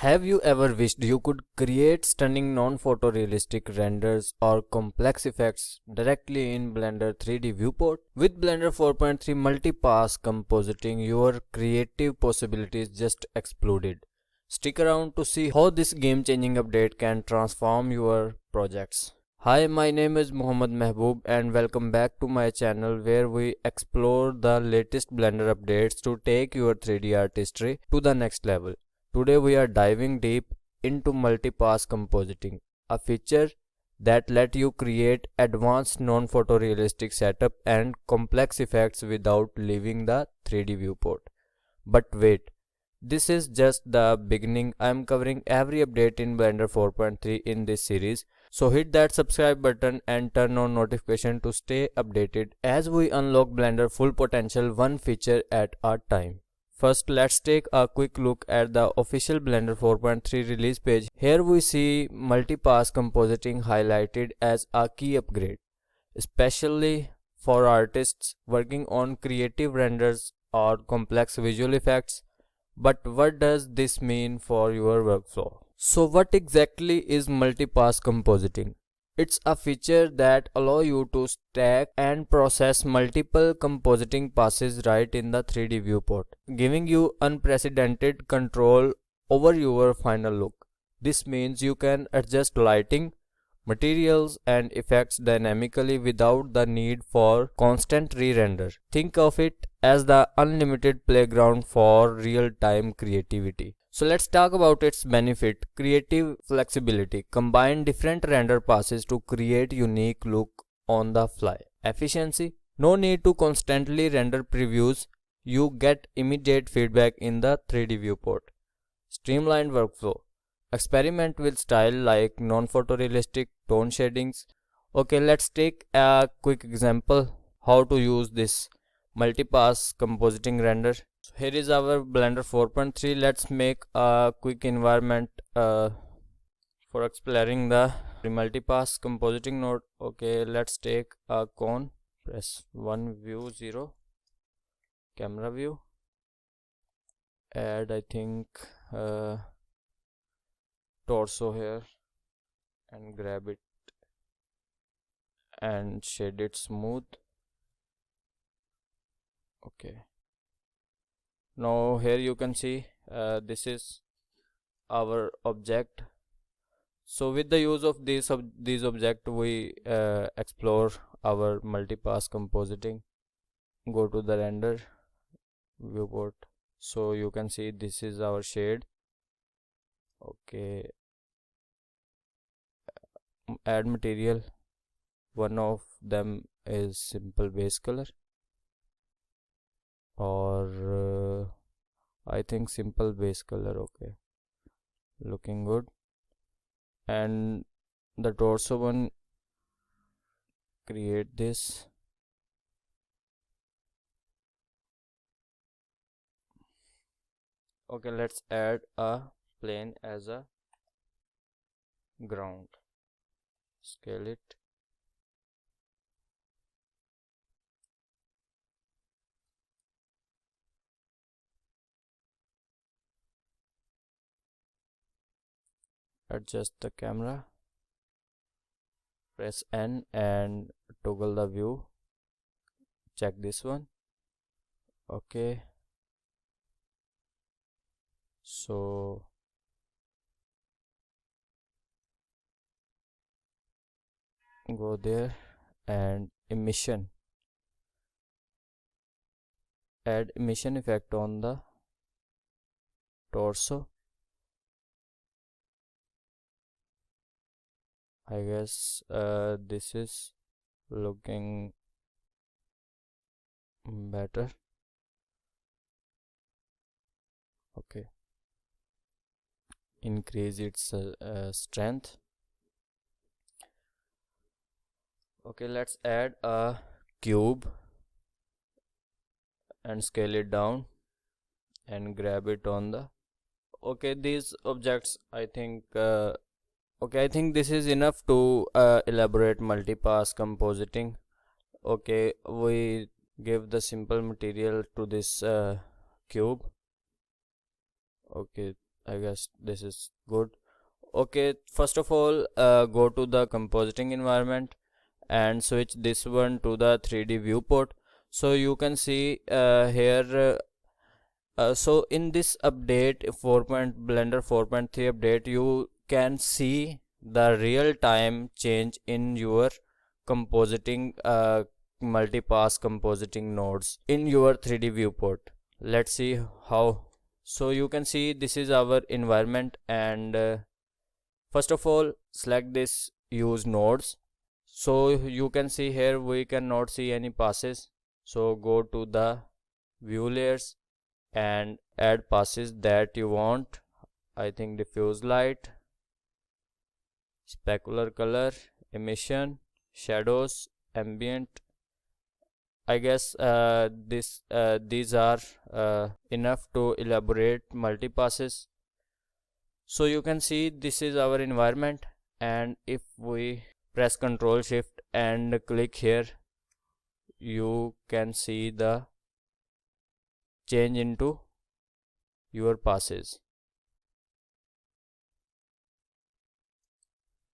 Have you ever wished you could create stunning non-photorealistic renders or complex effects directly in Blender 3D Viewport? With Blender 4.3 Multi-Pass Compositing, your creative possibilities just exploded. Stick around to see how this game-changing update can transform your projects. Hi, my name is Mohammad Mehboob and welcome back to my channel where we explore the latest Blender updates to take your 3D artistry to the next level. Today we are diving deep into multi-pass compositing, a feature that let you create advanced non-photorealistic setup and complex effects without leaving the 3D viewport. But wait, this is just the beginning. I am covering every update in Blender 4.3 in this series, so hit that subscribe button and turn on notification to stay updated as we unlock Blender full potential one feature at a time. First, let's take a quick look at the official Blender 4.3 release page. Here we see multi-pass compositing highlighted as a key upgrade, especially for artists working on creative renders or complex visual effects. But what does this mean for your workflow? So what exactly is multi-pass compositing? It's a feature that allows you to stack and process multiple compositing passes right in the 3D viewport, giving you unprecedented control over your final look. This means you can adjust lighting, materials and effects dynamically without the need for constant re-render. Think of it as the unlimited playground for real-time creativity. So let's talk about its benefit. Creative flexibility. Combine different render passes to create unique look on the fly. Efficiency. No need to constantly render previews. You get immediate feedback in the 3D viewport. Streamlined workflow. Experiment with style like non-photorealistic tone shadings. Okay, let's take a quick example how to use this multi-pass compositing render. So here is our Blender 4.3. Let's make a quick environment for exploring the multi-pass compositing node. Okay, let's take a cone. Press 1 view 0 camera view. Add I think torso here and grab it and shade it smooth. Okay, now here you can see this is our object. So with the use of these object we explore our multi-pass compositing. Go to the render viewport, so you can see this is our shade. Okay, add material. One of them is simple base color, or I think simple base color. Okay, looking good. And the torso one, create this. Okay, let's add a plane as a ground. Scale it. Adjust the camera. Press N and toggle the view. Check this one. Okay, so go there and emission. Add emission effect on the torso. I guess this is looking better. Okay, increase its strength. Okay, let's add a cube and scale it down and grab it on the. Okay, these objects I think okay, I think this is enough to elaborate multi-pass compositing. Okay, we give the simple material to this cube. Okay, I guess this is good. Okay, first of all, go to the compositing environment and switch this one to the 3D viewport. So you can see here so in this update Blender 4.3 update, you can see the real time change in your compositing multi-pass compositing nodes in your 3D viewport. Let's see how. So you can see this is our environment, and first of all select this use nodes. So you can see here we cannot see any passes, so go to the view layers and add passes that you want. I think diffuse light, specular color, emission, shadows, ambient. I guess these are enough to elaborate multi-passes. So you can see this is our environment, and if we press Ctrl Shift and click here, you can see the change into your passes.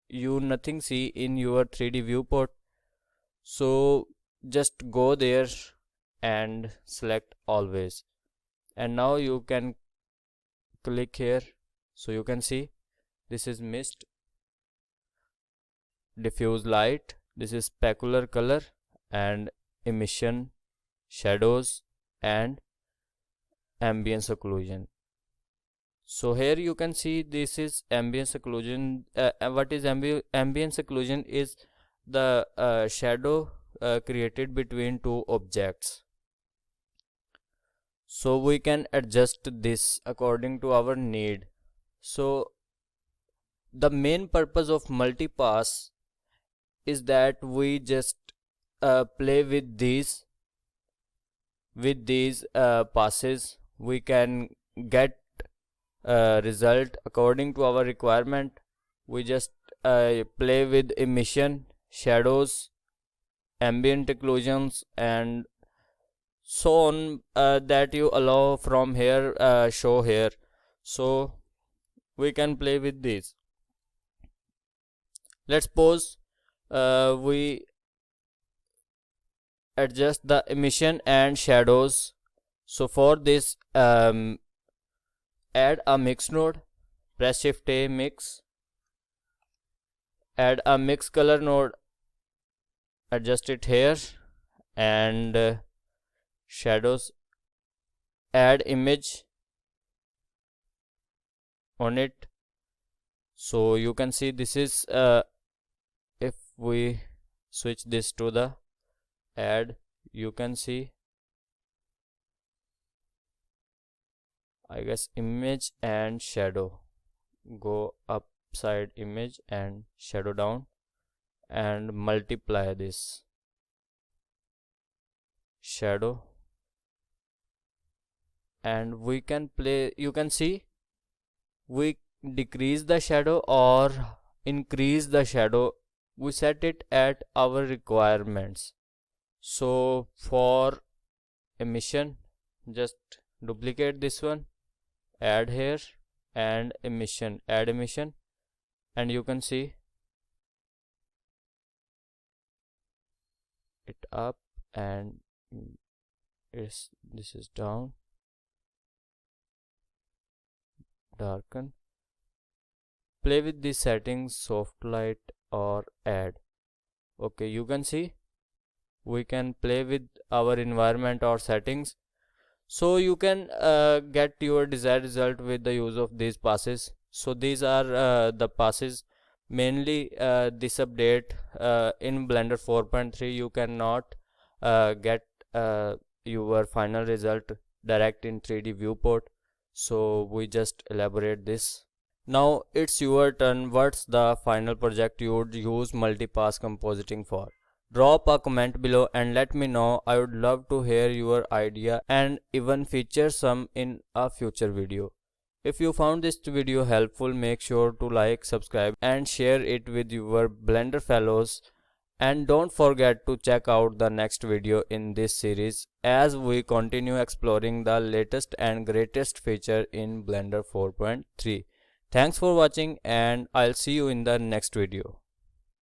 You nothing see in your 3D viewport, so just go there and select always, and now you can click here. So you can see this is mist, diffuse light, this is specular color, and emission, shadows, and ambience occlusion. So here you can see this is ambience occlusion. What is ambience occlusion? Is the shadow created between two objects. So we can adjust this according to our need. So the main purpose of multi-pass is that we just play with these passes. We can get result according to our requirement. We just play with emission, shadows, ambient occlusions, and so on, that you allow from here, show here. So we can play with these. Let's suppose we adjust the emission and shadows. So for this, add a mix node, press Shift A, mix, add a mix color node, adjust it here, and shadows, add image on it. So you can see this is if we switch this to the add, you can see, I guess, image and shadow. Go upside image and shadow down and multiply this shadow, and we can play. You can see we decrease the shadow or increase the shadow. We set it at our requirements. So for emission, just duplicate this one, add here, and emission, add emission, and you can see it up, and this is down, darken. Play with these settings, soft light or add. Okay, you can see we can play with our environment or settings. So you can get your desired result with the use of these passes. So these are the passes. Mainly this update in Blender 4.3 you cannot get your final result direct in 3D viewport. So we just elaborate this. Now it's your turn. What's the final project you would use multi-pass compositing for? Drop a comment below and let me know. I would love to hear your idea and even feature some in a future video. If you found this video helpful, make sure to like, subscribe and share it with your Blender fellows. And don't forget to check out the next video in this series as we continue exploring the latest and greatest feature in Blender 4.3. Thanks for watching and I'll see you in the next video.